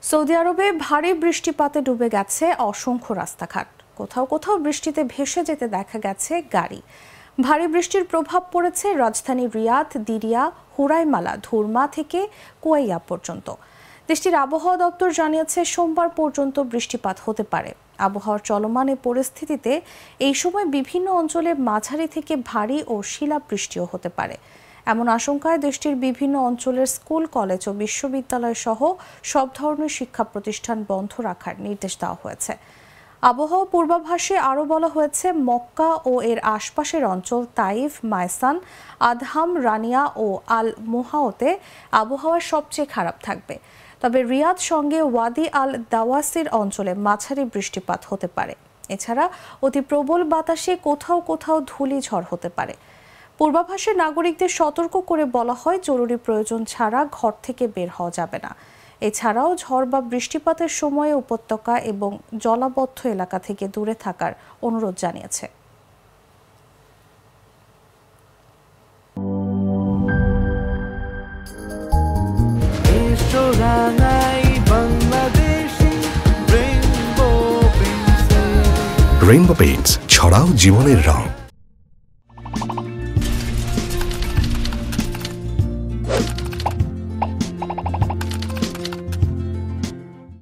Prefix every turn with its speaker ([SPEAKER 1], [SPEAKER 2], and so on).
[SPEAKER 1] Saudi আরবে ভারী বৃষ্টিপাতে ডুবে গেছে অসংখ্য রাস্তাঘাট। কোথাও কোথাও বৃষ্টিতে ভেসে যেতে দেখা গেছে গাড়ি। ভারী বৃষ্টির প্রভাব পড়েছে রাজধানী রিয়াদ, দিরিয়া, হুরাইমালা, ধুরমা থেকে কুয়াইয়া পর্যন্ত। দেশটির আবহাওয়া দপ্তর জানিয়েছে সোমবার পর্যন্ত বৃষ্টিপাত হতে পারে। আবহাওয়ার চলমান এই পরিস্থিতিতে এই সময় বিভিন্ন অঞ্চলে মাঝারি থেকে ভারী ও শিলাবৃষ্টিও হতে পারে। এমন আশঙ্কায় দেশটির বিভিন্ন অঞ্চলের স্কুল, কলেজ ও বিশ্ববিদ্যালয় সহ সব ধরনের শিক্ষা প্রতিষ্ঠান বন্ধ রাখার নির্দেশ দেওয়া হয়েছে। আবহাওয়া পূর্বাভাসে আরও বলা হয়েছে, মক্কা ও এর আশপাশের অঞ্চল তাইফ, মায়সান, আদহাম, রানিয়া ও আল মুহাওতে আবহাওয়া সবচেয়ে খারাপ থাকবে। তবে রিয়াদ সঙ্গে ওয়াদি আল দাওয়াসির অঞ্চলে মাঝারি বৃষ্টিপাত হতে পারে। এছাড়া অতি প্রবল বাতাসে কোথাও কোথাও ধূলিঝড় হতে পারে। পূর্বাভাসে নাগরিকদের সতর্ক করে বলা হয়, জরুরি প্রয়োজন ছাড়া ঘর থেকে বের হওয়া যাবে না। এছাড়াও ঝড় বা বৃষ্টিপাতের সময়ে উপত্যকা এবং জলাবদ্ধ এলাকা থেকে দূরে থাকার অনুরোধ জানিয়েছে।
[SPEAKER 2] রেইনবো পেইন্টস, ছড়াও জীবনের রং।